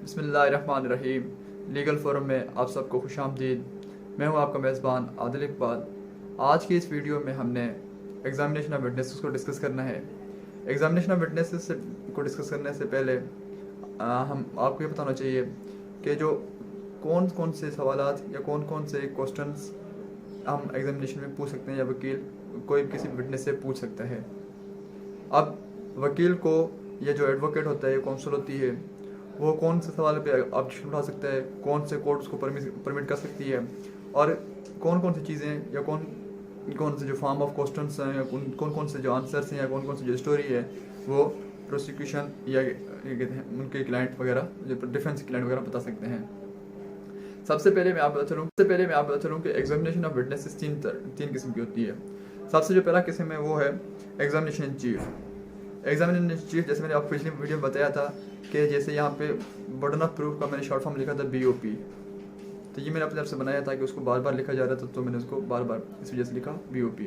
बिस्मिल्लाहिर्रहमानिर्रहीम। Legal forum में आप सबको खुशामदीद। मैं हूं आपका मेज़बान आदिल इकबाल। आज की इस वीडियो में हमने एग्जामिनेशन ऑफ विटनेसेस को डिस्कस करना है। एग्जामिनेशन ऑफ विटनेसेस को डिस्कस करने से पहले हम आपको ये बताना चाहिए कि जो कौन कौन से सवालात या कौन कौन से क्वेश्चंस हम एग्जामिनेशन में पूछ सकते हैं या वकील कोई किसी विटनेस से पूछ सकता है। अब वकील को या जो एडवोकेट होता है, काउंसिल होती है, वो कौन से सवाल पे ऑब्जेक्शन उठा सकता है, कौन से कोर्ट उसको परमिट कर सकती है, और कौन कौन सी चीज़ें या कौन कौन से जो फॉर्म ऑफ क्वेश्चंस हैं या कौन कौन से जो आंसर्स हैं या कौन कौन सी जो स्टोरी है वो प्रोसिक्यूशन या कहते हैं उनके क्लाइंट वगैरह जो डिफेंस क्लाइंट वगैरह बता सकते हैं। सबसे पहले मैं आप बता चलूँ कि एग्जामिनेशन ऑफ विटनेसेस तीन किस्म की होती है। सबसे जो पहला किस्म है वो है examination in chief. Examination in chief, जैसे मैंने आपको पिछली वीडियो में बताया था कि जैसे यहाँ पे बर्डन ऑफ प्रूफ का मैंने शॉर्ट फॉर्म लिखा था BOP, तो ये मैंने अपनी तरफ से बनाया था कि उसको बार बार लिखा जा रहा था, तो मैंने उसको बार बार इस वजह से लिखा BOP।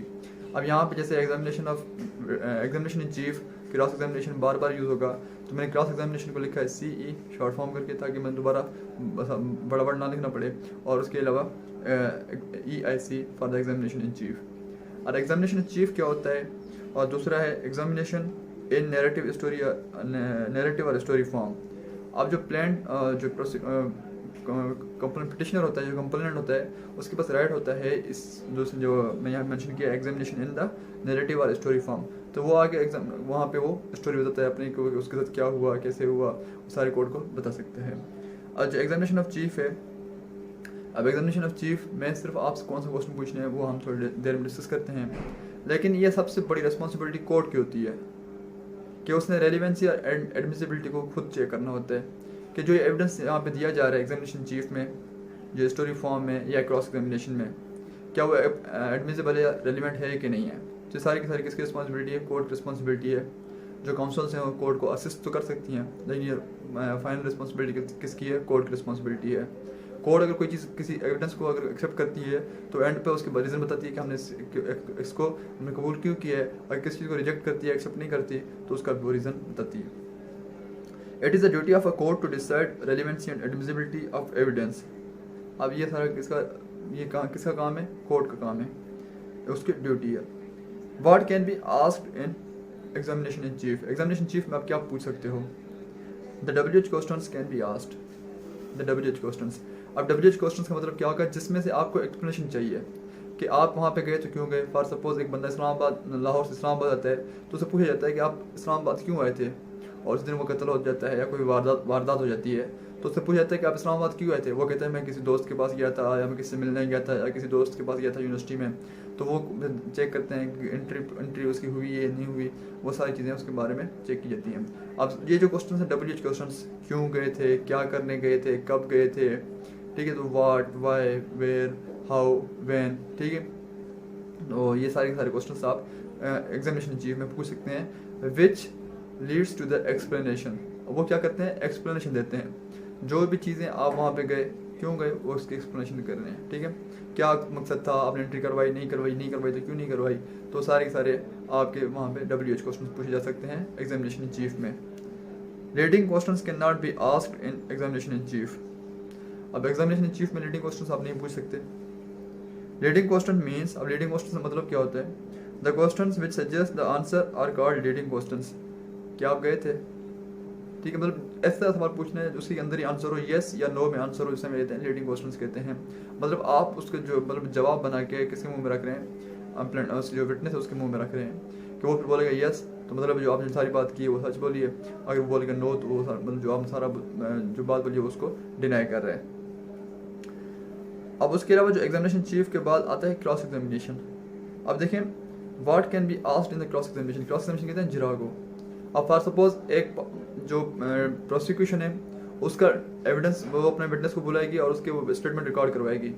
अब यहाँ पे जैसे examination in chief cross examination bar bar use होगा, तो मैंने क्रॉस एग्जामिनेशन को लिखा है CE शॉर्ट फॉर्म करके, ताकि मैं दोबारा बड़ा बड़ा ना लिखना पड़े, और उसके अलावा EIC for the examination in chief. और एग्जामिनेशन इन चीफ क्या होता है, और दूसरा है एग्जामिनेशन इन नैरेटिव और स्टोरी फॉर्म। अब जो प्लान जो पिटिशनर होता है, जो कंप्लेनेंट होता है, उसके पास राइट होता है इस जो मैं यहाँ मेंशन किया एग्जामिनेशन इन द नैरेटिव और स्टोरी फॉर्म, तो वो आगे एग्जाम वहाँ पे वो स्टोरी बताता है अपनी को, उसके साथ क्या हुआ, कैसे हुआ, सारे कोर्ट को बता सकते हैं। और जो एग्जामिनेशन ऑफ चीफ है, अब एग्जामिनेशन ऑफ चीफ में सिर्फ आपसे कौन सा क्वेश्चन पूछने हैं वो हम थोड़ी देर में डिस्कस करते हैं, लेकिन ये सबसे बड़ी रिस्पॉन्सिबिलिटी कोर्ट की होती है कि उसने रेलिवेंसी और एडमिसिबिलिटी को खुद चेक करना होता है कि जो एविडेंस यहाँ पे दिया जा रहा है एग्जामिनेशन चीफ में, जो स्टोरी फॉर्म में या क्रॉस एग्जामिनेशन में, क्या वो एडमिसिबल या रेलिवेंट है कि नहीं है। तो सारी की सारी किसकी रिस्पॉन्सिबिलिटी है, कोर्ट की रिस्पॉन्सिबिलिटी है। जो काउंसिल्स हैं वो कोर्ट को असिस्ट तो कर सकती हैं, लेकिन ये फाइनल रिस्पॉन्सिबिलिटी किसकी है, कोर्ट की रिस्पॉन्सिबिलिटी है। कोर्ट अगर कोई चीज़ किसी एविडेंस को अगर एक्सेप्ट करती है तो एंड पे उसके रीज़न बताती है कि हमने कबूल क्यों किया है, और किस चीज़ को रिजेक्ट करती है, एक्सेप्ट नहीं करती, तो उसका वो रीज़न बताती है। It is the duty of a court to decide relevancy and admissibility of evidence. अब ये सारा किसका काम है, कोर्ट का काम है, उसकी ड्यूटी है। What can be asked in examination in chief. Examination chief में आप क्या पूछ सकते हो, the WH questions can be asked, the WH questions. अब WH क्वेश्चंस का मतलब क्या होगा, जिसमें से आपको एक्सप्लेनेशन चाहिए कि आप वहाँ पे गए तो क्यों गए। फॉर सपोज एक बंदा लाहौर से इस्लामाबाद आता है, तो उसे पूछा जाता है कि आप इस्लामाबाद क्यों आए थे, और उस दिन वो कत्ल हो जाता है या कोई वारदात हो जाती है, तो उससे पूछा जाता है कि आप इस्लामाबाद क्यों आए थे। वो कहता है मैं किसी दोस्त के पास गया था, या मैं किसी से मिलने गया था, या किसी दोस्त के पास गया था यूनिवर्सिटी में। तो वो चेक करते हैं कि एंट्री उसकी हुई है नहीं हुई, वो सारी चीज़ें उसके बारे में चेक की जाती हैं। अब ये जो क्वेश्चन है WH क्वेश्चन, क्यों गए थे, क्या करने गए थे, कब गए थे, ठीक है, तो what, why, where, how, when, ठीक है, तो ये सारे क्वेश्चंस आप एग्जामिनेशन चीफ में पूछ सकते हैं। Which leads to the explanation, वो क्या करते हैं, एक्सप्लेनेशन देते हैं। जो भी चीज़ें आप वहाँ पे गए, क्यों गए, वो उसकी एक्सप्लेनेशन कर रहे हैं, ठीक है, क्या मकसद था, आपने एंट्री करवाई नहीं करवाई तो क्यों नहीं करवाई, तो सारे आपके वहाँ पे WH क्वेश्चन पूछे जा सकते हैं एग्जामिनेशन चीफ में। Leading questions can not be asked in examination in chief. अब एग्जामिनेशन चीफ में लीडिंग क्वेश्चंस आप नहीं पूछ सकते। लीडिंग क्वेश्चन मीन्स, अब लीडिंग क्वेश्चन का मतलब क्या होता है, the questions which suggest the answer are called leading questions. क्या आप गए थे, ठीक है, मतलब ऐसा सवाल पूछना है उसके अंदर ही आंसर हो, येस या नो में आंसर हो, जिसे हम कहते हैं लीडिंग क्वेश्चंस कहते हैं। मतलब आप उसके जो जवाब बना के किसके मुंह में रख रहे हैं, जो विटनेस है उसके मुंह में रख रहे हैं, कि वो फिर बोलेगा येस, तो मतलब जो आपने सारी बात की है वो सच बोली है। अगर वो बोलेगा नो, तो वो मतलब जो आपने जो बात बोली है उसको डिनाई कर रहे हैं। अब उसके अलावा जो एग्जामिनेशन चीफ के बाद आता है क्रॉस एग्जामिनेशन। अब देखें, what can be asked in the cross examination. Cross examination कहते हैं जिरागो। अब फॉर सपोज एक जो प्रोसिक्यूशन है उसका एविडेंस, वो अपने विटनेस को बुलाएगी और उसके वो स्टेटमेंट रिकॉर्ड करवाएगी।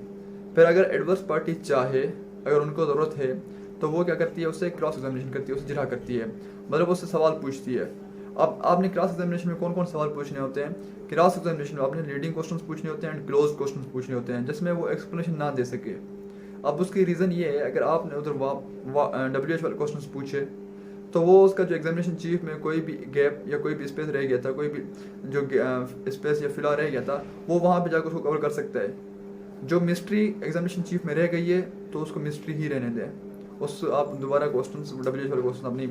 फिर अगर एडवर्स पार्टी चाहे, अगर उनको ज़रूरत है, तो वो क्या करती है, उससे क्रॉस एग्जामिनेशन करती है, उससे जिरा करती है, मतलब उससे सवाल पूछती है। अब आपने क्रॉस एग्जामिनेशन में कौन कौन सवाल पूछने होते हैं, क्रॉस एग्जामिनेशन में आपने लीडिंग क्वेश्चंस पूछने होते हैं एंड क्लोज क्वेश्चंस पूछने होते हैं, जिसमें वो एक्सप्लेनेशन ना दे सके। अब उसकी रीज़न ये है, अगर आपने उधर WH वाले क्वेश्चंस पूछे तो वो उसका जो एग्जामिनेशन चीफ में कोई भी गैप या कोई भी स्पेस रह गया था, कोई भी जो स्पेस या फिलहाल रह गया था, वो वहाँ पे जाकर उसको कवर कर सकता है। जो मिस्ट्री एग्जामिनेशन चीफ में रह गई है तो उसको मिस्ट्री ही रहने दें, उस आप दोबारा क्वेश्चन डब्ल्यू वाले क्वेश्चन आप नहीं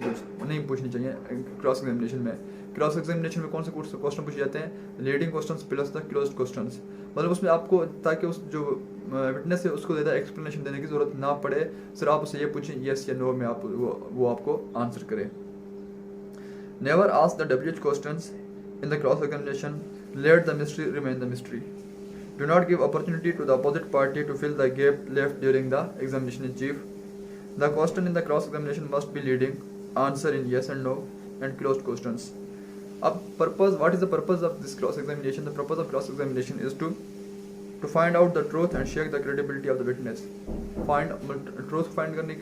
पूछने चाहिए क्रॉस एग्जामिनेशन में। क्रॉस एग्जामिनेशन में कौन से क्वेश्चन पूछे जाते हैं? Leading question plus the closed question, मतलब उसमें आपको ताकि उस जो विटनेस है उसको ज़्यादा एक्सप्लेनेशन देने की जरूरत ना पड़े, सिर्फ आप उससे ये पूछें यस या नो में आप वो आपको आंसर करें। Never ask the W questions in the cross examination, let the mystery remain the mystery. Do not give opportunity to the opposite party to fill the gap left during the examination in chief. The question in the cross examination must be leading, answer in yes and no, and closed questions. What is the purpose of this cross examination? The purpose of cross examination is to find out the truth and check the credibility of the witness. Truth find करने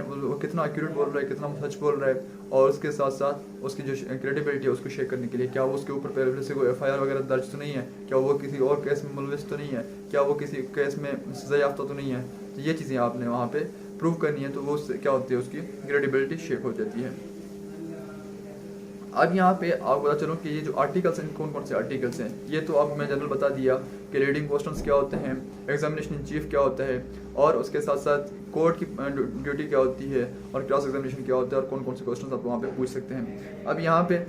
वो कितना accurate बोल रहा है, कितना सच बोल रहा है, और उसके साथ साथ उसकी जो क्रेडिबिलिटी है उसको चेक करने के लिए क्या वो उसके ऊपर पहले से कोई एफआईआर वगैरह दर्ज तो नहीं है, क्या वो किसी और केस में मुलविस तो नहीं है, क्या वो किसी केस में सजा याफ्ता तो नहीं है। तो ये चीज़ें आपने वहाँ पे प्रूव करनी है, तो वो क्या होती है, उसकी क्रेडिबिलिटी चेक हो जाती है। अब यहाँ पे आपको बता चलूँ कि ये जो आर्टिकल्स हैं कौन कौन से आर्टिकल्स हैं, ये तो आपको मैं जनरल बता दिया कि रीडिंग क्वेश्चंस क्या होते हैं, एग्जामिनेशन इन चीफ क्या होता है, और उसके साथ साथ कोर्ट की ड्यूटी क्या होती है, और क्रॉस एग्जामिनेशन क्या होता है, और कौन कौन से क्वेश्चंस आप वहाँ पे पूछ सकते हैं। अब यहाँ पे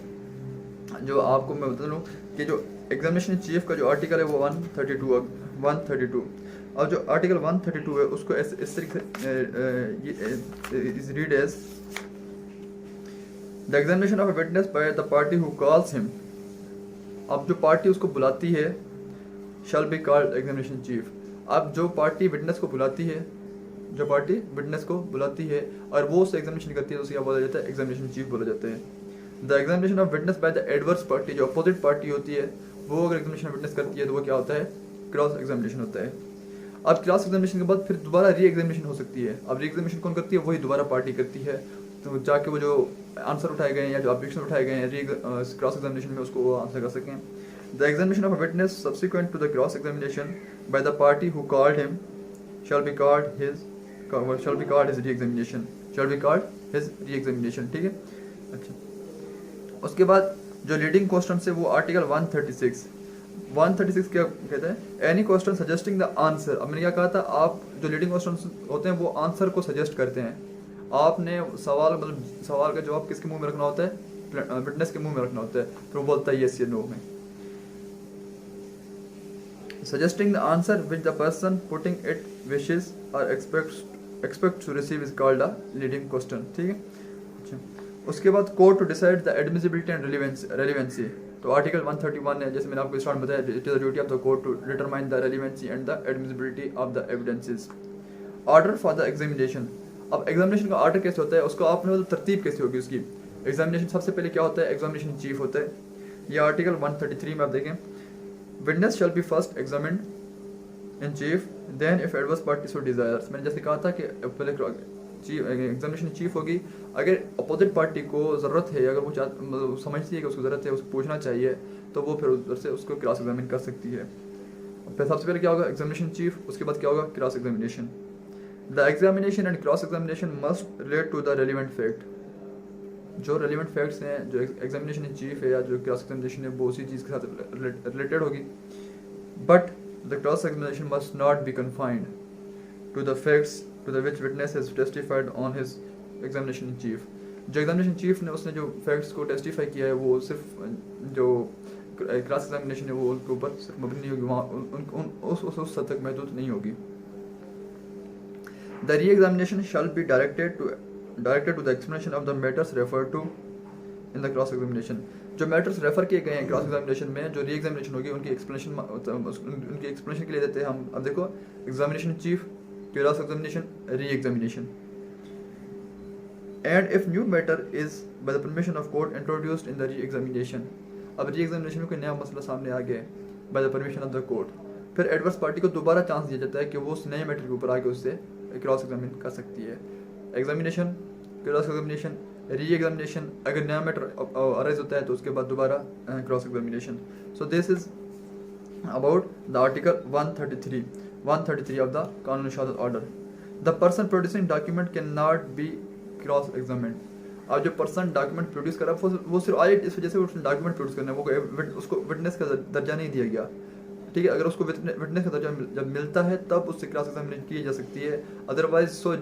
जो आपको मैं बता दूँ कि जो एग्जामिनेशन इन चीफ का जो आर्टिकल है वो 132, और जो आर्टिकल 132 है उसको इस तरीके से read as the examination of a witness by the party who calls him. अब जो पार्टी उसको बुलाती है shall be called examination chief. अब जो पार्टी विटनेस को बुलाती है, जो पार्टी विटनेस को बुलाती है और वो उससे एग्जामिनेशन करती है तो उसे क्या बोला जाता है? एग्जामिनेशन चीफ बोला जाता है। The examination of witness by the adverse party, जो अपोजिट पार्टी होती है वो अगर एग्जामिनेशन विटनेस करती है तो वो क्या होता है? क्रॉस एग्जामिनेशन होता है। अब क्रॉस एग्जामिनेशन के बाद फिर दोबारा री एग्जामिनेशन हो सकती है। अब री एग्जामिनेशन कौन करती है? वही दोबारा पार्टी करती है। तो जाके वो जो आंसर उठाए गए हैं या जो ऑब्जेक्शन उठाए गए हैं क्रॉस एग्जामिनेशन में उसको वो आंसर कर सकें। The examination of a witness subsequent to the cross examination by the party who called him shall be called his re examination. ठीक है, अच्छा। उसके बाद जो लीडिंग क्वेश्चन है वो आर्टिकल 136 क्या कहता है? Any question suggesting the answer. अब मैंने क्या कहा था, आप जो लीडिंग क्वेश्चन होते हैं वो आंसर को सजेस्ट करते हैं। आपने सवाल का जवाब किसके मुंह में रखना होता है? विटनेस के मुंह में रखना होता है, फिर वो बोलता है यस या नो में। Suggesting the answer which the person putting it wishes और expect to receive is called a leading question. ठीक है, अच्छा। उसके बाद court to decide the admissibility and relevancy. तो आर्टिकल 131 है, जैसे मैंने आपको स्टार्ट में बताया, it is the duty of the court to determine the relevancy and the admissibility of the evidences. Order for the examination. अब एग्जामिनेशन का order कैसे होता है, उसको आपने मतलब तरतीब कैसे होगी उसकी? एग्जामिनेशन सबसे पहले क्या होता है? एग्जामिनेशन चीफ होता है। ये आर्टिकल 133 में आप देखें, witness shall be first examined in chief then if adverse party so desires. मैंने जैसे कहा था कि पहले एग्जामिनेशन चीफ होगी, अगर अपोजिट पार्टी को ज़रूरत है, अगर वो मतलब समझती है कि उसको ज़रूरत है, उसको पूछना चाहिए, तो वो फिर उधर से उसको क्रॉस एग्जामिन कर सकती है। फिर सबसे पहले क्या होगा? एग्जामिनेशन चीफ, उसके बाद क्या होगा? Cross examination. The examination and cross examination must relate to the relevant fact. जो रेलिवेंट फैक्ट्स हैं, जो एग्जामिनेशन इन चीफ है या जो क्रॉस एग्जामिनेशन है, वो उसी चीज़ के साथ रिलेटेड होगी। But the cross examination must not be confined to the facts to the which witness has testified on his examination in chief. जो एग्जामिनेशन चीफ ने उसने जो फैक्ट्स को टेस्टिफाई किया है वो सिर्फ जो क्रॉस एग्जामिनेशन है वो उनके ऊपर सिर्फ मबनी नहीं होगी, वहाँ उस हद तक महदूद नहीं होगी। The re examination shall be directed to the explanation of the matters refer to in the cross examination. जो मैटर्स रेफर किए गए हैं क्रॉस एग्जामिनेशन में, जो री एग्जामिनेशन होगी उनकी एक्सप्लेनेशन के लिए देते हैं हम। अब देखो, examination chief, cross examination, re examination. And if new matter is by the permission of court introduced in the re examination. अब री एग्जामिनेशन में कोई नया मसला सामने आ गया है by the permission of the court, फिर एडवर्स पार्टी को दोबारा चांस दिया जाता है कि वो उस नए मैटर के ऊपर आके उससे क्रॉस एग्जामिन कर सकती है। Examination, cross examination, re examination, अगर नया मैटर अराइज होता है तो उसके बाद दोबारा cross examination. So this is about the article 133 of the कानून शहादत order. The person producing document can not B cross examined. अब जो पर्सन डॉक्यूमेंट प्रोड्यूस करा वो सिर्फ आए इस वजह से उसने डॉक्यूमेंट प्रोड्यूस करना है, वो उसको विटनेस का दर्जा नहीं दिया गया, ठीक है। अगर उसको विटनेस का दर्जा जब मिलता है तब उससे क्रॉस एग्जामिनेशन की जा सकती है। अदरवाइज सो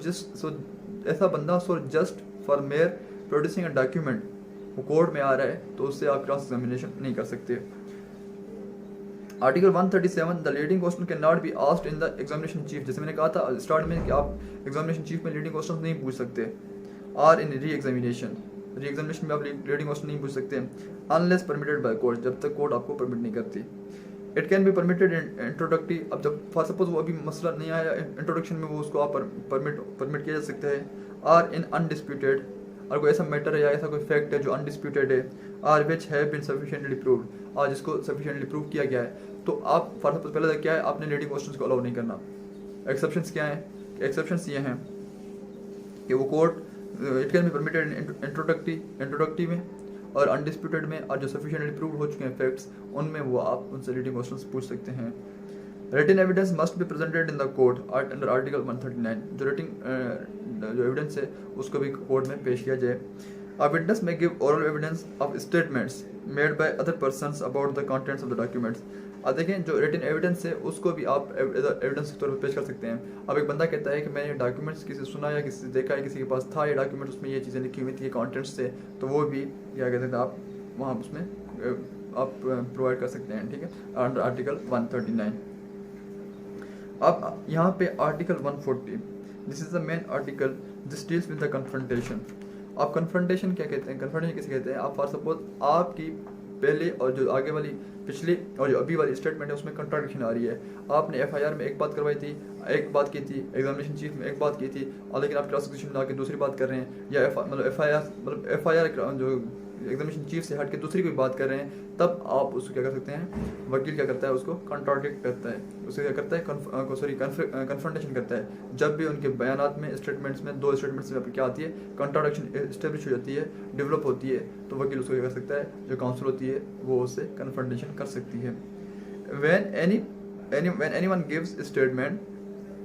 ऐसा बंदा just for mayor producing a document वो कोर्ट में आ रहा है तो उससे आप क्रॉस एग्जामिनेशन नहीं कर सकते। Article 137 the leading question can not be asked in the examination chief. जैसे मैंने कहा था स्टार्ट में कि आप एग्जामिनेशन चीफ में लीडिंग क्वेश्चन नहीं पूछ सकते, और इन री एग्जामिनेशन में आप लीडिंग क्वेश्चन नहीं पूछ सकते अनलेस परमिटेड बाय कोर्ट, जब तक कोर्ट आपको परमिट नहीं करती। It can be permitted in introductive, अब जब फॉर सपोज वो अभी मसला नहीं आया इंट्रोडक्शन में, वो उसको आप परमिट किया जा सकता है। और इन अनडिस्प्यूटेड, और कोई ऐसा मैटर है या ऐसा कोई फैक्ट है जो अनडिस्प्यूटेड है, और which have been sufficiently proved, और जिसको सफिशिएंटली प्रूव किया गया है, तो आप फॉर सपोज पहले क्या है, आपने लीडिंग क्वेश्चंस को अलाउ नहीं करना। एक्सेप्शंस क्या हैं? एक्सेप्शंस ये हैं कि वो court it can be permitted introductive में और अनडिस्प्यूटेड में, और जो सफिशिएंटली प्रूव हो चुके हैं फैक्ट्स उनमें वो आप उनसे लीडिंग क्वेश्चंस पूछ सकते हैं। Written evidence must be presented in the court under article 139, जो एविडेंस है उसको भी कोर्ट में पेश किया जाए। A witness may give oral evidence of statements made by other persons about the contents of the documents। अब देखें जो रिटन एविडेंस है उसको भी आप एविडेंस के तौर पर पेश कर सकते हैं। अब एक बंदा कहता है कि मैंने डॉक्यूमेंट्स किसी से सुना या किसी से देखा है, किसी के पास था ये डॉक्यूमेंट, उसमें ये चीज़ें लिखी हुई थी, ये कॉन्टेंट्स थे, तो वो भी क्या कहते हैं आप वहाँ उसमें आप प्रोवाइड कर सकते हैं, ठीक है, अंडर आर्टिकल 139। अब यहाँ पे article 140, this is the main article, this deals with the confrontation. आप कन्फ्रंटेशन क्या कहते हैं? कन्फ्रंटेशन किसे कहते हैं? आप फॉर सपोज आपकी पहले और जो आगे वाली पिछली और जो अभी वाली स्टेटमेंट है उसमें कंट्राडिक्शन आ रही है। आपने एफआईआर में एक बात करवाई थी, एक बात की थी, एग्जामिनेशन चीफ में एक बात की थी, और लेकिन आप क्रॉस एग्जामिनेशन ला के दूसरी बात कर रहे हैं, या एफआईआर जो एग्जामिनेशन चीफ से हट के दूसरी कोई बात कर रहे हैं, तब आप उसको क्या कर सकते हैं, वकील क्या करता है, उसको कंट्राडिक्ट करता है, उसे क्या करता है, कन्फ्रंटेशन करता है। जब भी उनके बयानात में स्टेटमेंट्स में दो स्टेटमेंट्स में क्या आती है, कंट्राडिक्शन एस्टेब्लिश हो जाती है, डेवलप होती है, तो वकील उसको क्या कर सकता है, जो काउंसिल होती है वो उससे कन्फ्रंटेशन कर सकती है। when anyone gives a statement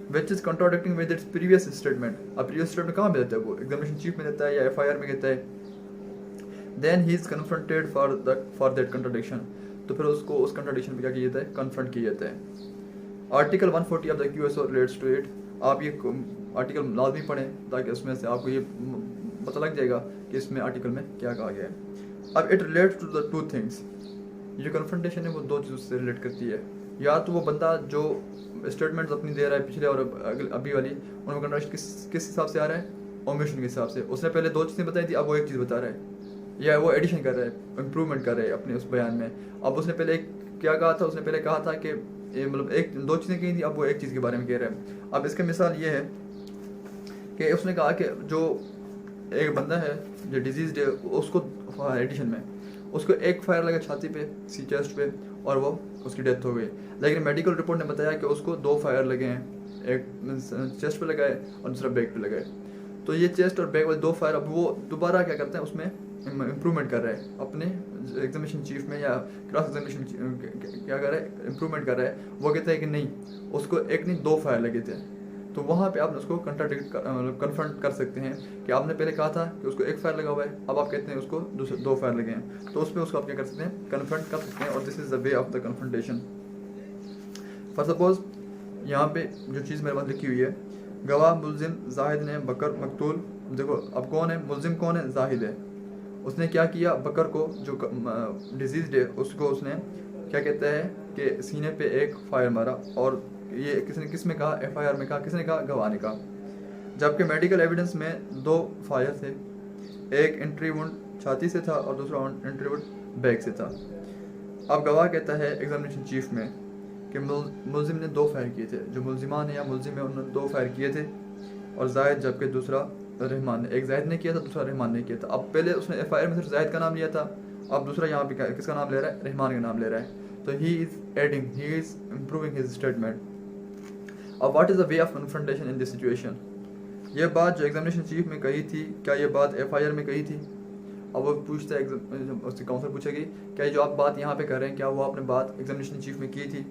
which is contradicting with its previous statement, अब previous statement कहाँ पे देता है, वो एग्जामिनेशन चीफ में देता है या एफआईआर में देता है, then he is confronted for that contradiction, तो फिर उसको उस contradiction पे क्या किया जाता है, confront किया जाता है। Article 140 of the QSO relates to it। आप ये आर्टिकल लाजमी पढ़ें ताकि उसमें से आपको ये पता लग जाएगा कि इसमें आर्टिकल में क्या कहा गया है। अब it relates to the two things, ये कन्फ्रंटेशन है वो दो चीज़ों से रिलेट करती है। या तो वो बंदा जो स्टेटमेंट्स अपनी दे रहा है पिछले और अभी वाली, उनमें कंट्राडिक्शन किस हिसाब से आ रहा है, ओमिशन के हिसाब से। उसने पहले दो चीज़ें बताई थी, अब वो एक चीज़ बता रहा है, या वो एडिशन कर रहा है, इम्प्रूवमेंट कर रहा है अपने उस बयान में। अब उसने पहले क्या कहा था, उसने पहले कहा था कि मतलब एक दो चीज़ें कही थी, अब वो एक चीज़ के बारे में कह रहा है। अब इसका मिसाल ये है कि उसने कहा कि जो एक बंदा है जो डिजीज है, उसको एडिशन में उसको एक फायर लगा छाती पे, सी चेस्ट पे, और वो उसकी डेथ हो गई। लेकिन मेडिकल रिपोर्ट ने बताया कि उसको 2 फायर लगे हैं, एक चेस्ट पे लगाए और दूसरा बैक पे लगाए। तो ये चेस्ट और बैक वाले 2 फायर अब वो दोबारा क्या करते हैं, उसमें इम्प्रूवमेंट कर रहा है अपने एग्जामिनेशन चीफ में, या क्रॉस एग्जामिनेशन क्या कर रहा है, इम्प्रूवमेंट कर रहा है। वो कहता है कि नहीं, उसको एक नहीं 2 फायर लगे थे। तो वहाँ पे आप उसको कन्फ्रंट कर सकते हैं कि आपने पहले कहा था कि उसको 1 फायर लगा हुआ है, अब आप कहते हैं उसको 2 फायर लगे हैं, तो उसमें उसको आप क्या कर सकते हैं, कन्फ्रंट कर सकते हैं। और this is the way of the confrontation. For suppose यहाँ पे जो चीज़ मेरे पास लिखी हुई है, गवाह मुलजिम जाहिद ने बकर मकतूल, देखो अब कौन है मुलजिम, कौन है, जाहिद है। उसने क्या किया, बकर को जो डिजीज है उसको उसने क्या कहता है कि सीने पे 1 फायर मारा, और ये किस में कहा, एफआईआर में कहा, किसने कहा, गवाह ने कहा। जबकि मेडिकल एविडेंस में 2 फायर थे, एक एंट्री वुंड छाती से था और दूसरा एंट्री वुंड बैक से था। अब गवाह कहता है एग्जामिनेशन चीफ में कि मुलजिम ने 2 फायर किए थे, जो मुलजिमान है या मुलजिम है उन्होंने 2 फायर किए थे, और जाहिद, जबकि दूसरा रहमान ने, एक जाहिद ने किया था, दूसरा रहमान ने किया था। अब पहले उसने एफआईआर में सिर्फ जाहिद का नाम लिया था, अब दूसरा यहाँ पे किसका नाम ले रहा है, रहमान का नाम ले रहा है। तो he is adding, he is improving his statement. अब what is the way of confrontation in this situation, ये बात जो एग्जामिनेशन चीफ में कही थी, क्या ये बात एफआईआर में कही थी? अब वो पूछता है, उससे काउंसलर पूछेगी क्या जो आप बात यहाँ पे कर रहे हैं, क्या वो आपने बात एग्जामिनेशन चीफ में की थी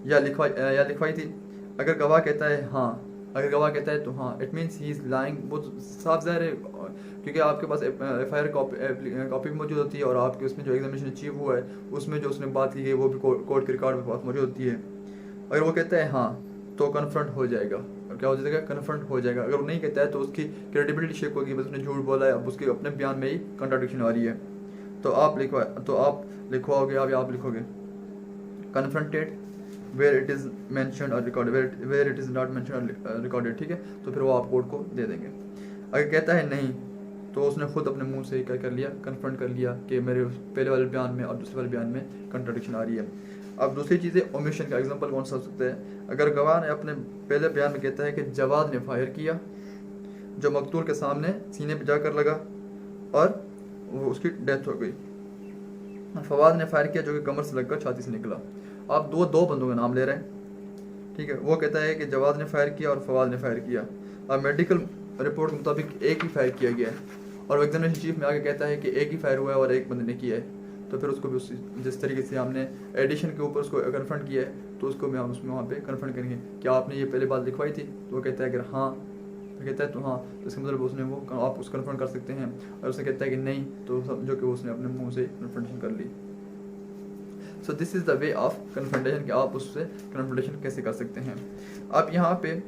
या लिखवाई थी? अगर गवाह कहता है हाँ, अगर गवाह कहता है तो हाँ, it means he is lying, वो साफ ज़ाहिर है, क्योंकि आपके पास FIR कॉपी मौजूद होती है और आपके उसमें जो एग्जामिनेशन अचीव हुआ है उसमें जो उसने बात की गई वो भी कोर्ट के रिकॉर्ड में पास मौजूद होती है। अगर वो कहता है हाँ तो कन्फ्रंट हो जाएगा, और क्या हो जाएगा, कन्फ्रंट हो जाएगा। अगर वो नहीं कहता है तो उसकी क्रेडिबिलिटी शेक होगी, बस उसने झूठ बोला है, अब उसके अपने बयान में ही कंट्राडिक्शन आ रही है। तो आप लिखवाओगे, आप लिखोगे confronted where it is mentioned और recorded, where it is not mentioned और रिकॉर्डेड, ठीक है। तो फिर वो आप कोर्ट को दे देंगे। अगर कहता है नहीं तो उसने खुद अपने मुंह से ही क्या कर लिया, कन्फ्रंट कर लिया कि मेरे पहले वाले बयान में और दूसरे वाले बयान में कंट्राडिक्शन आ रही है। अब दूसरी चीज़ें ओमिशन का एग्जांपल कौन सा हो सकता है। अगर गवाह ने अपने पहले बयान में कहता है कि जवाद ने फायर किया जो मकतूल के सामने सीने पे जाकर लगा और वो उसकी डेथ हो गई, फवाद ने फायर किया जो कि कमर से लगकर छाती से निकला। आप दो बंदों का नाम ले रहे हैं, ठीक है। वो कहता है कि जवाद ने फायर किया और फवाद ने फायर किया। अब मेडिकल रिपोर्ट के मुताबिक एक ही फायर किया गया है और एग्जामिनेशन चीफ में आके कहता है कि एक ही फायर हुआ है और एक बंदे ने किया है, तो फिर उसको भी जिस तरीके से हमने एडिशन के ऊपर उसको कन्फ्रंट किया है तो उसको भी हम उसमें वहाँ पे कन्फ्रंट करेंगे, क्या आपने ये पहले बात लिखवाई थी। तो वो कहता है अगर हाँ, तो कहता है तो हाँ, तो इसका मतलब उसने वो आप उसको कन्फ्रंट कर सकते हैं। और उसने कहता है कि नहीं तो समझो कि उसने अपने मुँह से कन्फ्रंटेशन कर ली। So this is the way of confrontation कि आप उससे कन्फ्रंटेशन कैसे कर सकते हैं। अब यहाँ पे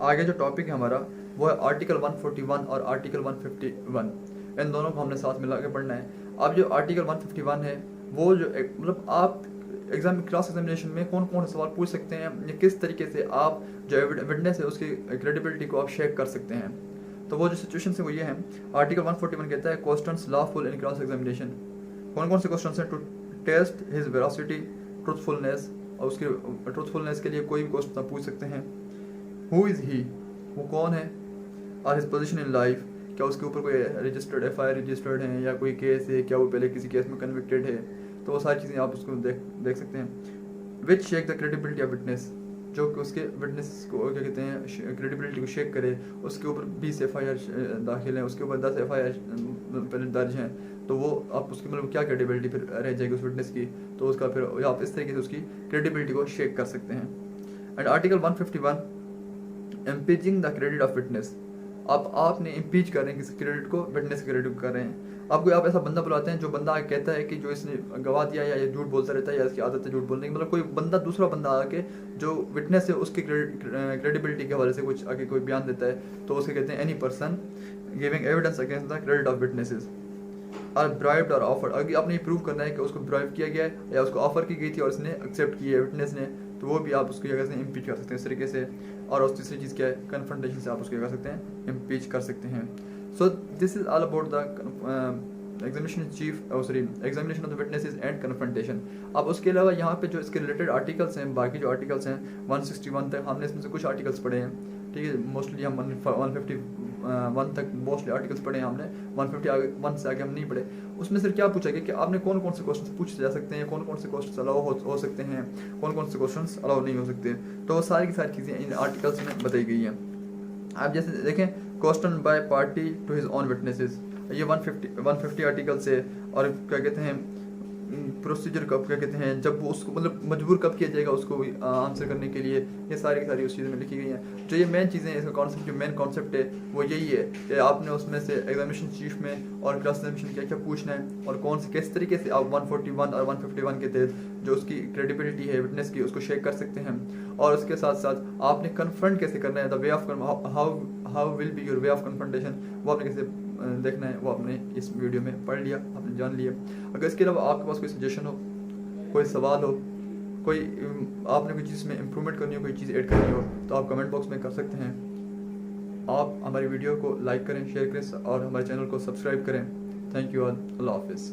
आगे जो टॉपिक है हमारा वो है आर्टिकल 141 और आर्टिकल 151, इन दोनों को हमने साथ मिला के पढ़ना है। अब जो आर्टिकल 151 है वो जो मतलब आप क्लास एग्जामिनेशन में कौन कौन से सवाल पूछ सकते हैं या किस तरीके से आप जो विटनेस है उसकी क्रेडिबिलिटी को आप चेक कर सकते हैं। तो वो जो सिचुएशन है वो ये है, आर्टिकल 141 कहता है questions lawful in class examination. कौन कौन से क्वेश्चन हैं, to test his veracity, truthfulness, और उसके ट्रूथफुलनेस के लिए कोई भी क्वेश्चन आप पूछ सकते हैं। हु इज़ ही, वो कौन है, और हिज पोजीशन इन लाइफ, क्या उसके ऊपर कोई रजिस्टर्ड FIR रजिस्टर्ड है या कोई केस है, क्या वो पहले किसी केस में कन्विक्टेड है, तो वो सारी चीज़ें आप उसको देख सकते हैं। Which shake the credibility of witness, जो कि उसके विटनेस को क्या कहते हैं क्रेडिबिलिटी को शेक करे। उसके ऊपर 20 FIR दाखिल हैं, उसके ऊपर 10 FIR पहले दर्ज हैं, तो वो आप उसकी मतलब क्या क्रेडिबिलिटी फिर रह जाएगी उस विटनेस की, तो उसका फिर आप इस तरीके से उसकी क्रेडिबिलिटी को शेक कर सकते हैं। And article 151 impeaching the credit of witness, अब आपने इम्पीच कर रहे हैं किसी क्रेडिट को विटनेस क्रेडिट कर रहे हैं। आपको आप ऐसा बंदा बुलाते हैं जो बंदा कहता है कि जो इसने गवाह दिया या ये झूठ बोलता रहता है या इसकी आदत है झूठ बोलने की, मतलब कोई बंदा दूसरा बंदा आके जो विटनेस है उसकी क्रेडिबिलिटी के हवाले से कुछ आगे कोई बयान देता है, तो उसके कहते हैं any person giving evidence against the credit of witnesses are bribed और ऑफर्ड। अगर आपने प्रूव करना है कि उसको ब्राइब किया गया है या उसको ऑफर की गई थी और इसने एक्सेप्ट की है विटनेस ने, तो वो भी आप उसको क्या कहते हैं इम्पीच कर सकते हैं इस तरीके से। और उस तीसरी चीज़ क्या है, कन्फ्रंटेशन से आप उसको क्या कर सकते हैं, इम्पीच कर सकते हैं। So this is all about the examination of the witnesses and confrontation. अब उसके अलावा यहाँ पे जो इसके रिलेटेड आर्टिकल्स हैं, बाकी जो आर्टिकल्स हैं 161 तक हमने इसमें से कुछ आर्टिकल्स पढ़े हैं, ठीक है। मोस्टली हम 151 तक मोस्टली आर्टिकल्स पढ़े हैं हमने, 151 से आगे हम नहीं पढ़े। उसमें सिर्फ क्या पूछा गया कि आपने कौन कौन से क्वेश्चन पूछे जा सकते हैं, कौन कौन से क्वेश्चन अलाउ हो सकते हैं, कौन कौन से क्वेश्चन अलाउ नहीं हो सकते, तो वो सारी की सारी चीज़ें इन आर्टिकल्स में बताई गई हैं। आप जैसे देखें question by party to his own witnesses, ये 150 आर्टिकल से, और क्या कहते हैं प्रोसीजर कब क्या कहते हैं जब वो उसको मतलब मजबूर कब किया जाएगा उसको आंसर करने के लिए, ये सारी की सारी उस चीज़ में लिखी गई हैं। जो ये मेन चीज़ें हैं, इसका कॉन्सेप्ट जो मेन कॉन्सेप्ट है वो यही है कि आपने उसमें से एग्जामिनेशन चीफ में और क्लास एग्जामिनेशन क्या क्या पूछना है और कौन से किस तरीके से आप 141 और 151 के तहत जो उसकी क्रेडिबिलिटी है विटनेस की उसको चेक कर सकते हैं। और उसके साथ साथ आपने कन्फ्रंट कैसे करना है, the way of how will be your way of confrontation, वो आपने कैसे देखना है वो आपने इस वीडियो में पढ़ लिया, आपने जान लिया। अगर इसके अलावा आपके पास कोई सजेशन हो, कोई सवाल हो, कोई आपने कोई चीज़ में इम्प्रूवमेंट करनी हो, कोई चीज़ ऐड करनी हो, तो आप कमेंट बॉक्स में कर सकते हैं। आप हमारी वीडियो को लाइक करें, शेयर करें और हमारे चैनल को सब्सक्राइब करें। थैंक यू ऑल, अल्लाह हाफिज़।